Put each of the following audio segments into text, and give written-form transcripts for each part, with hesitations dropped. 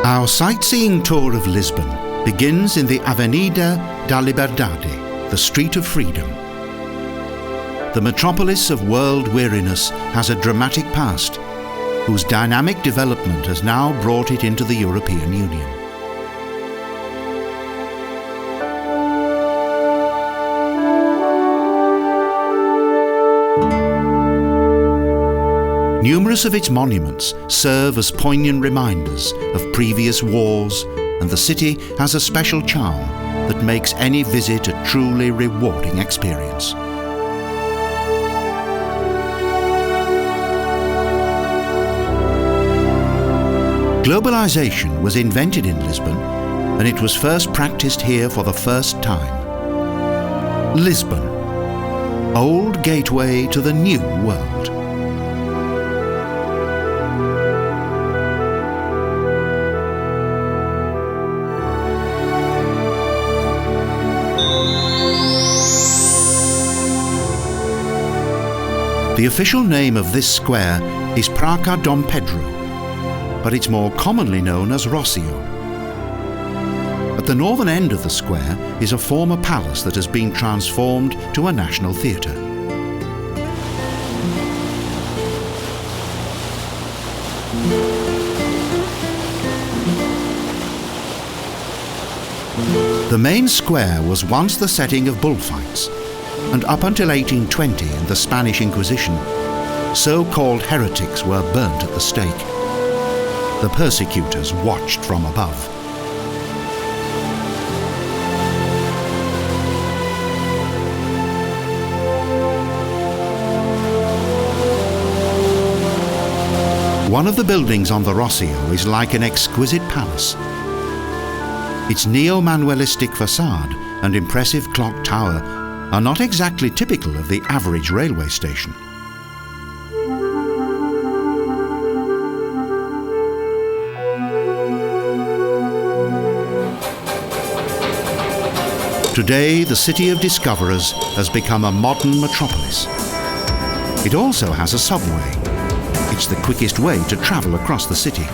Our sightseeing tour of Lisbon begins in the Avenida da Liberdade, the Street of Freedom. The metropolis of world weariness has a dramatic past, whose dynamic development has now brought it into the European Union. Numerous of its monuments serve as poignant reminders of previous wars, and the city has a special charm that makes any visit a truly rewarding experience. Globalization was invented in Lisbon, and it was first practiced here for the first time. Lisbon, old gateway to the new world. The official name of this square is Praca Dom Pedro, but it's more commonly known as Rossio. At the northern end of the square is a former palace that has been transformed to a national theatre. The main square was once the setting of bullfights, and up until 1820 in the Spanish Inquisition, so-called heretics were burnt at the stake. The persecutors watched from above. One of the buildings on the Rossio is like an exquisite palace. Its neo-manuelistic facade and impressive clock tower are not exactly typical of the average railway station. Today, the city of discoverers has become a modern metropolis. It also has a subway. It's the quickest way to travel across the city.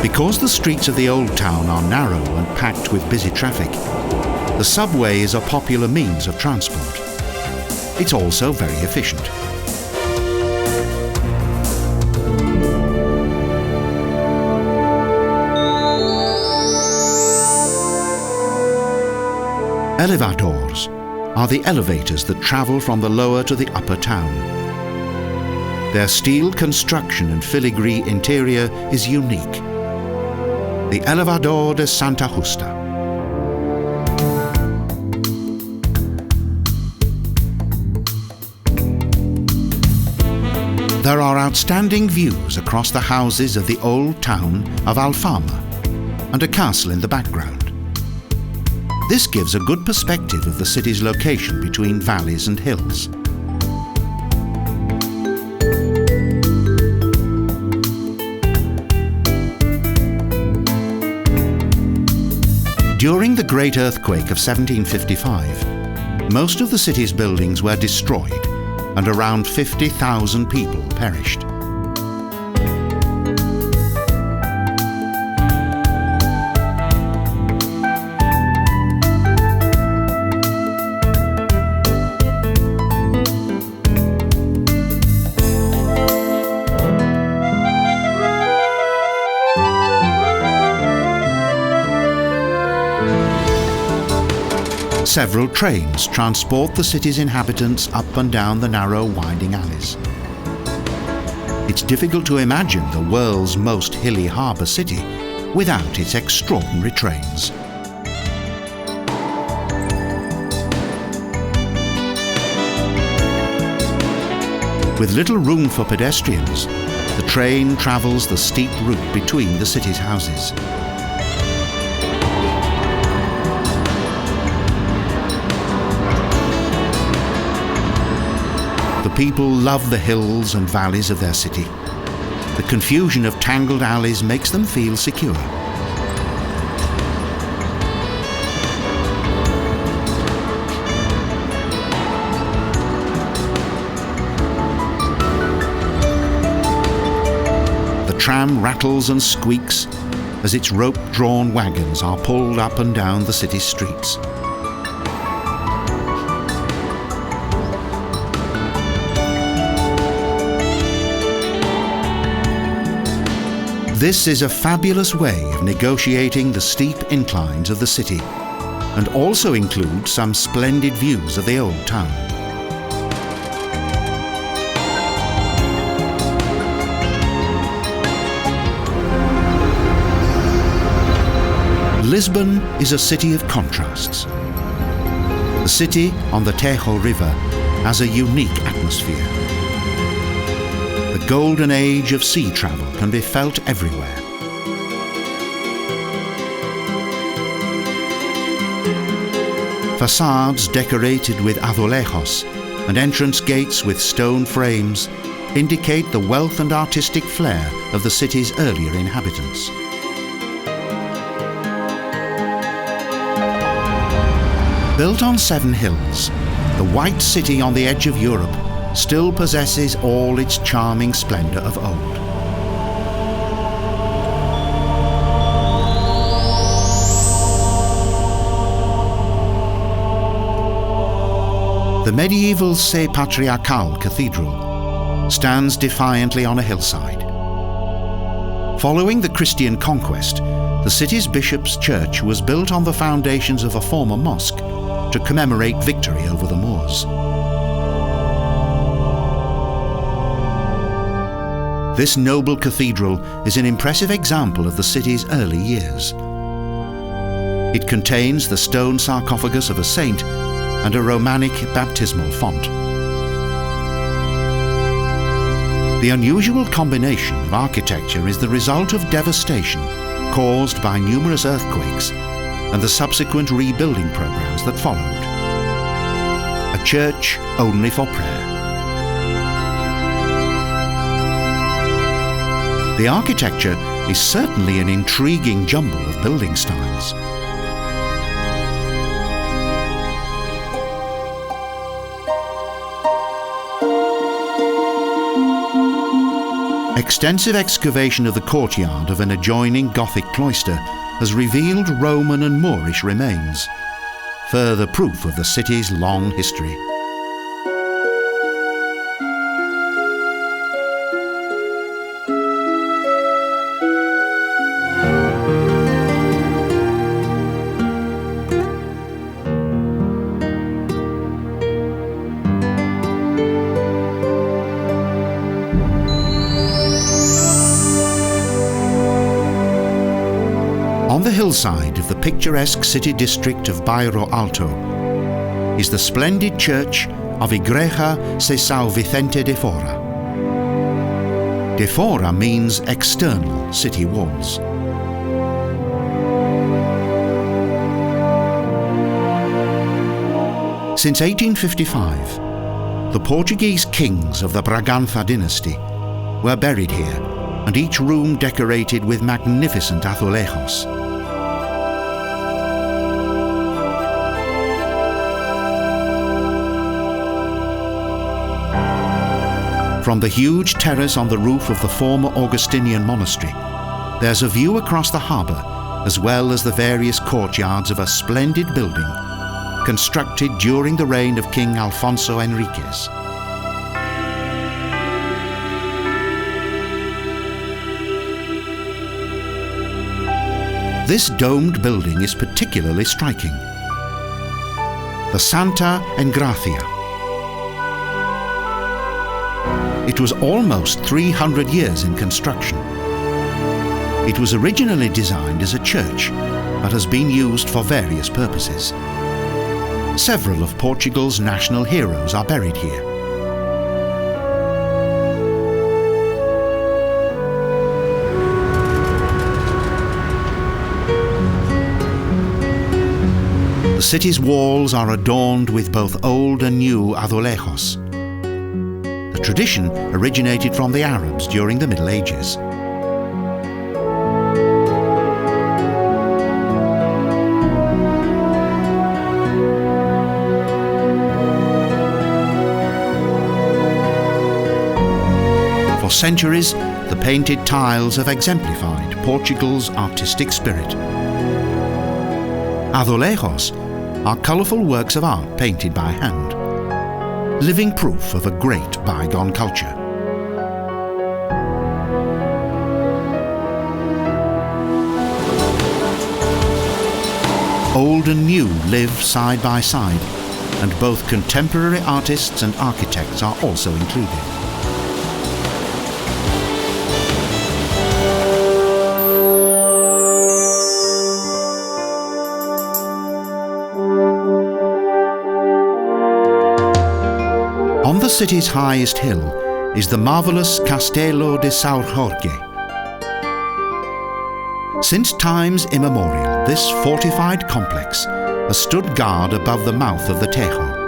Because the streets of the old town are narrow and packed with busy traffic, the subway is a popular means of transport. It's also very efficient. Elevadores are the elevators that travel from the lower to the upper town. Their steel construction and filigree interior is unique. The Elevador de Santa Justa. There are outstanding views across the houses of the old town of Alfama and a castle in the background. This gives a good perspective of the city's location between valleys and hills. During the Great Earthquake of 1755, most of the city's buildings were destroyed and around 50,000 people perished. Several trains transport the city's inhabitants up and down the narrow, winding alleys. It's difficult to imagine the world's most hilly harbour city without its extraordinary trains. With little room for pedestrians, the train travels the steep route between the city's houses. The people love the hills and valleys of their city. The confusion of tangled alleys makes them feel secure. tram rattles and squeaks as its rope-drawn wagons are pulled up and down the city's streets. This is a fabulous way of negotiating the steep inclines of the city, and also includes some splendid views of the old town. Lisbon is a city of contrasts. The city on the Tejo River has a unique atmosphere. The golden age of sea travel can be felt everywhere. Facades decorated with azulejos and entrance gates with stone frames indicate the wealth and artistic flair of the city's earlier inhabitants. Built on 7 hills, the White City on the edge of Europe still possesses all its charming splendour of old. The medieval Sé Patriacal Cathedral stands defiantly on a hillside. Following the Christian conquest, the city's bishop's church was built on the foundations of a former mosque to commemorate victory over the Moors. This noble cathedral is an impressive example of the city's early years. It contains the stone sarcophagus of a saint and a Romanic baptismal font. The unusual combination of architecture is the result of devastation caused by numerous earthquakes and the subsequent rebuilding programs that followed. A church only for prayer. The architecture is certainly an intriguing jumble of building styles. Extensive excavation of the courtyard of an adjoining Gothic cloister has revealed Roman and Moorish remains, further proof of the city's long history. On the hillside of the picturesque city district of Bairro Alto is the splendid church of Igreja de São Vicente de Fora. De Fora means external city walls. Since 1855, the Portuguese kings of the Bragança dynasty were buried here, and each room decorated with magnificent azulejos. From the huge terrace on the roof of the former Augustinian monastery, there's a view across the harbour, as well as the various courtyards of a splendid building constructed during the reign of King Alfonso Henriques. This domed building is particularly striking. The Santa Engracia. It was almost 300 years in construction. It was originally designed as a church, but has been used for various purposes. Several of Portugal's national heroes are buried here. The city's walls are adorned with both old and new azulejos. The tradition originated from the Arabs during the Middle Ages. For centuries, the painted tiles have exemplified Portugal's artistic spirit. Azulejos are colourful works of art painted by hand, living proof of a great bygone culture. Old and new live side by side, and both contemporary artists and architects are also included. On the city's highest hill is the marvellous Castelo De Sao Jorge. Since times immemorial, this fortified complex has stood guard above the mouth of the Tejo.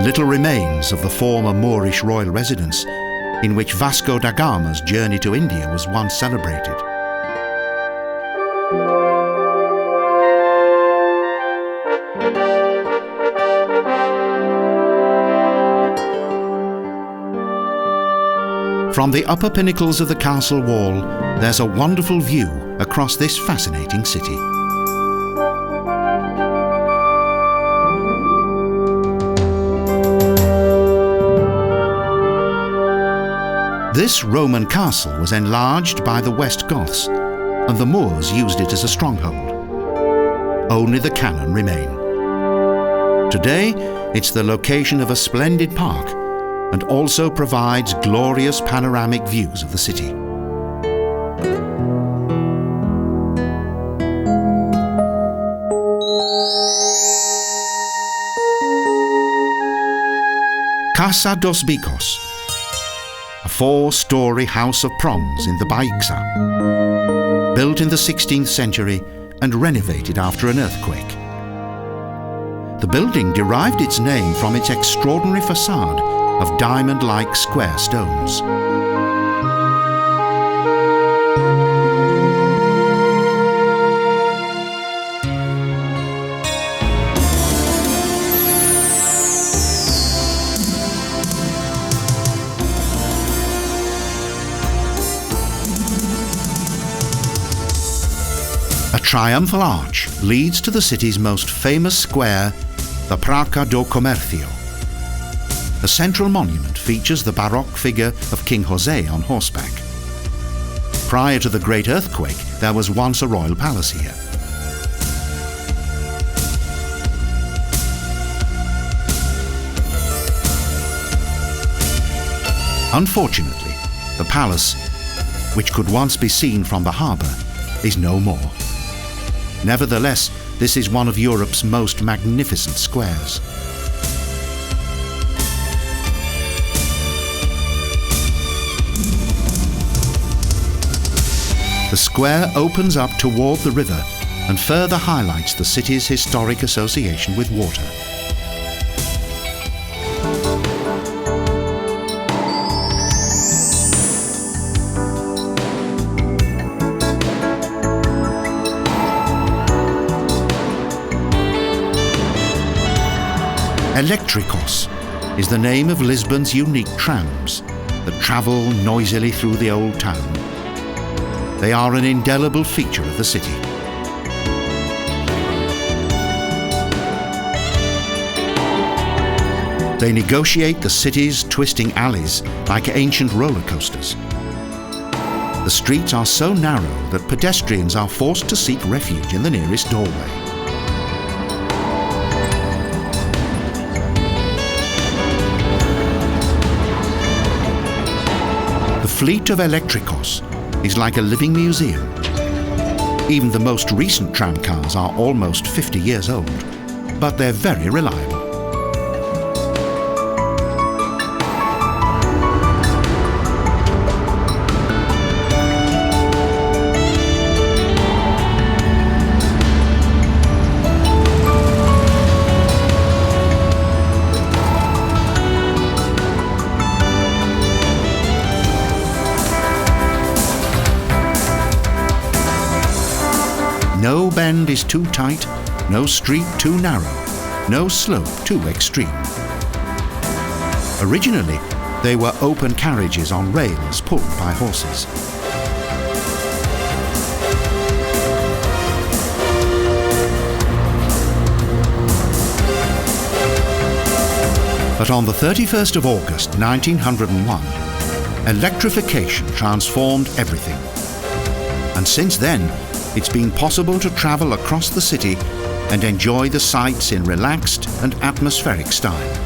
Little remains of the former Moorish royal residence, in which Vasco da Gama's journey to India was once celebrated. From the upper pinnacles of the castle wall, there's a wonderful view across this fascinating city. This Roman castle was enlarged by the West Goths, and the Moors used it as a stronghold. Only the cannon remain. Today, it's the location of a splendid park, and also provides glorious panoramic views of the city. Casa dos Bicos, a 4-storey house of proms in the Baixa, built in the 16th century and renovated after an earthquake. The building derived its name from its extraordinary facade of diamond-like square stones. A triumphal arch leads to the city's most famous square, the Praca Dom Pedro. The central monument features the Baroque figure of King José on horseback. Prior to the Great Earthquake, there was once a royal palace here. Unfortunately, the palace, which could once be seen from the harbour, is no more. Nevertheless, this is one of Europe's most magnificent squares. The square opens up toward the river and further highlights the city's historic association with water. Electricos is the name of Lisbon's unique trams that travel noisily through the old town. They are an indelible feature of the city. They negotiate the city's twisting alleys like ancient roller coasters. The streets are so narrow that pedestrians are forced to seek refuge in the nearest doorway. The fleet of Electricos is like a living museum. Even the most recent tram cars are almost 50 years old, but they're very reliable. No bend is too tight, no street too narrow. no slope too extreme. Originally, they were open carriages on rails pulled by horses. But on the 31st of August 1901, electrification transformed everything. And since then, it's been possible to travel across the city and enjoy the sights in relaxed and atmospheric style.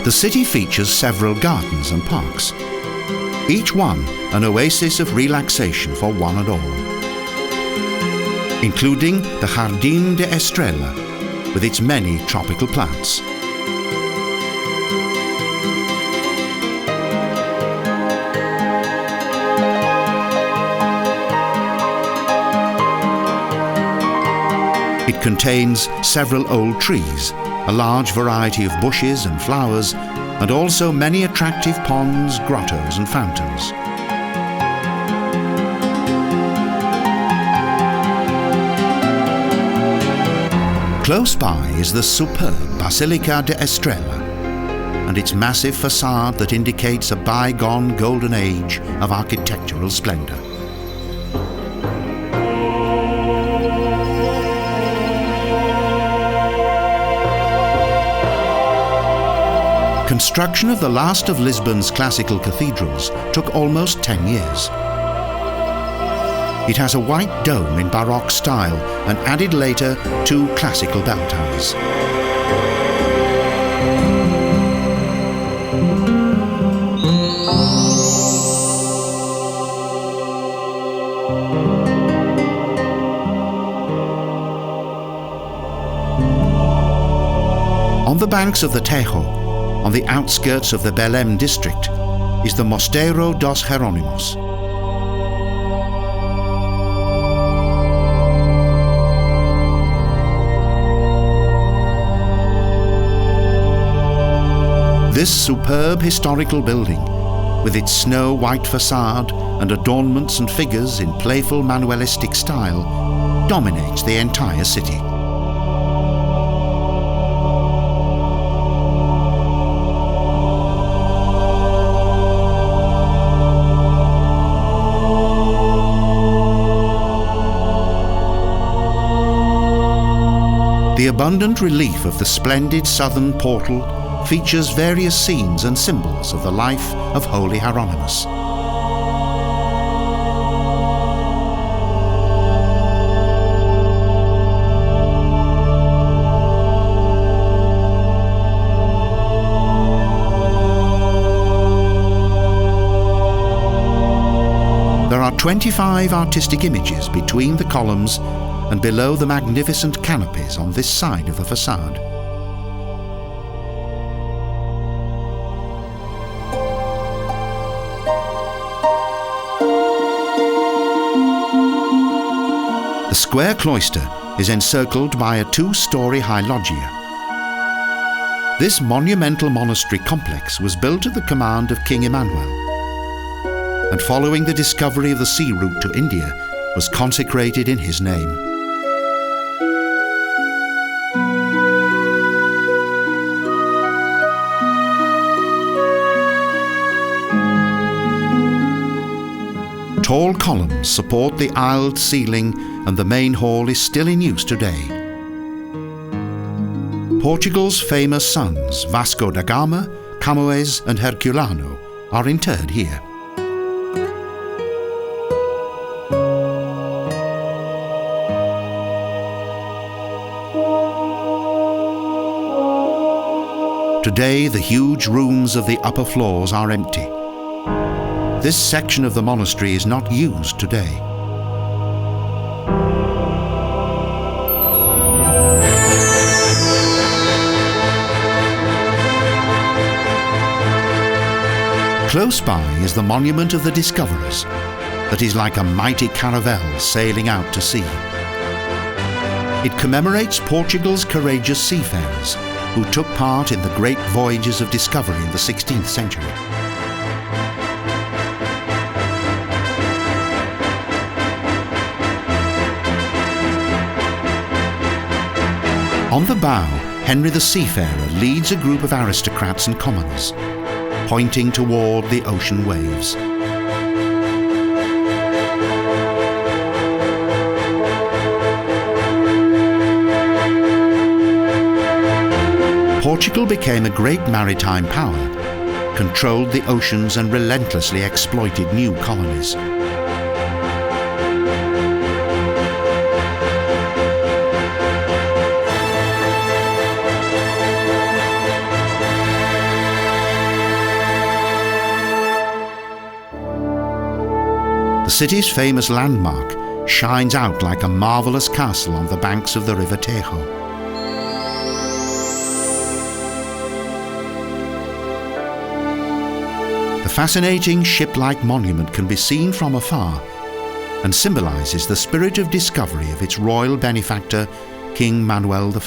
The city features several gardens and parks, each one an oasis of relaxation for one and all, including the Jardín de Estrella with its many tropical plants. It contains several old trees, a large variety of bushes and flowers, and also many attractive ponds, grottos and fountains. Close by is the superb Basilica de Estrella and its massive facade that indicates a bygone golden age of architectural splendour. Construction of the last of Lisbon's classical cathedrals took almost 10 years. It has a white dome in Baroque style and added later 2 classical bell towers. On the banks of the Tejo, on the outskirts of the Belém district, is the Mosteiro dos Jeronimos. This superb historical building, with its snow-white facade and adornments and figures in playful manualistic style, dominates the entire city. The abundant relief of the splendid southern portal features various scenes and symbols of the life of Holy Hieronymus. There are 25 artistic images between the columns and below the magnificent canopies on this side of the facade. The square cloister is encircled by a 2-story high loggia. This monumental monastery complex was built at the command of King Emmanuel, and following the discovery of the sea route to India, was consecrated in his name. Tall columns support the aisled ceiling, and the main hall is still in use today. Portugal's famous sons, Vasco da Gama, Camões and Herculano, are interred here. Today, the huge rooms of the upper floors are empty. This section of the monastery is not used today. Close by is the monument of the discoverers, that is like a mighty caravel sailing out to sea. It commemorates Portugal's courageous seafarers who took part in the great voyages of discovery in the 16th century. On the bow, Henry the Seafarer leads a group of aristocrats and commoners, pointing toward the ocean waves. Portugal became a great maritime power, controlled the oceans and relentlessly exploited new colonies. The city's famous landmark shines out like a marvellous castle on the banks of the river Tejo. The fascinating ship-like monument can be seen from afar and symbolises the spirit of discovery of its royal benefactor, King Manuel I.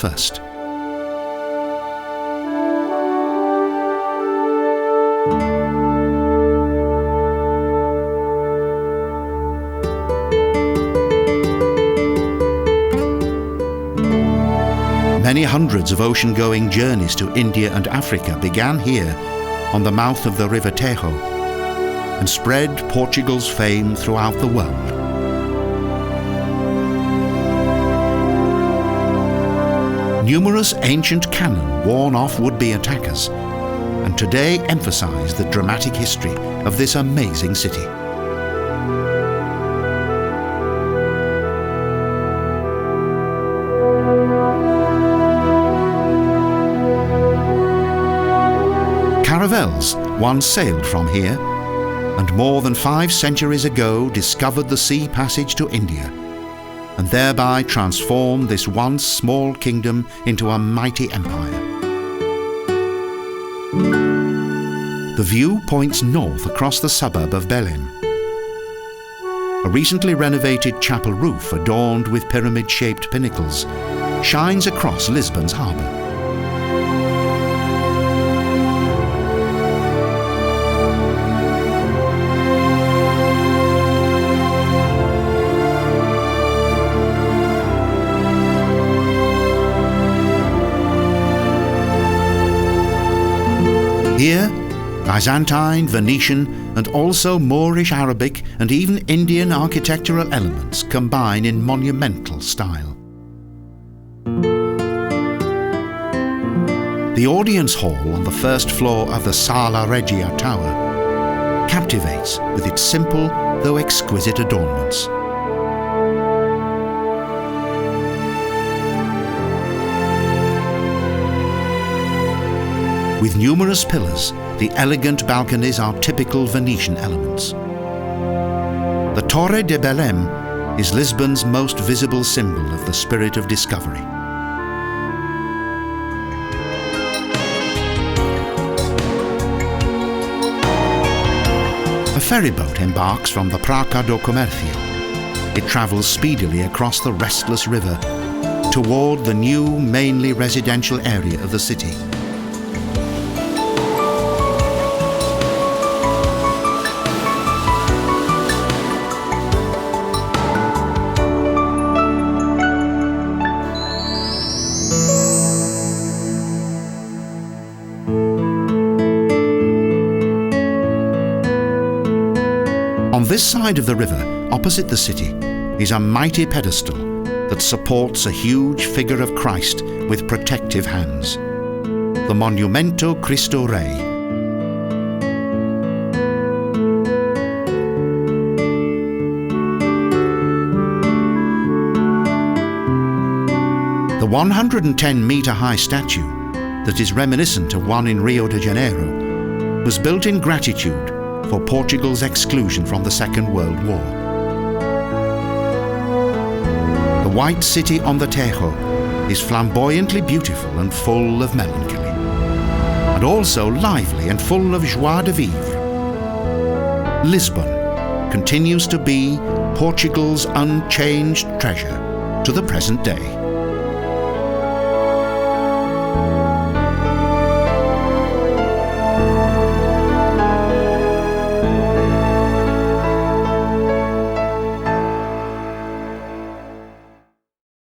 Many hundreds of ocean-going journeys to India and Africa began here on the mouth of the river Tejo and spread Portugal's fame throughout the world. Numerous ancient cannon warn off would-be attackers and today emphasize the dramatic history of this amazing city. Caravels once sailed from here and more than 5 centuries ago discovered the sea passage to India and thereby transformed this once small kingdom into a mighty empire. The view points north across the suburb of Belém. A recently renovated chapel roof adorned with pyramid-shaped pinnacles shines across Lisbon's harbour. Here, Byzantine, Venetian, and also Moorish Arabic and even Indian architectural elements combine in monumental style. The audience hall on the first floor of the Sala Regia Tower captivates with its simple though exquisite adornments. With numerous pillars, the elegant balconies are typical Venetian elements. The Torre de Belém is Lisbon's most visible symbol of the spirit of discovery. A ferryboat embarks from the Praca Dom Pedro. It travels speedily across the restless river toward the new, mainly residential area of the city. On this side of the river, opposite the city, is a mighty pedestal that supports a huge figure of Christ with protective hands, the Monumento Cristo Rei. The 110-metre-high statue, that is reminiscent of one in Rio de Janeiro, was built in gratitude for Portugal's exclusion from the Second World War. The white city on the Tejo is flamboyantly beautiful and full of melancholy, and also lively and full of joie de vivre. Lisbon continues to be Portugal's unchanged treasure to the present day.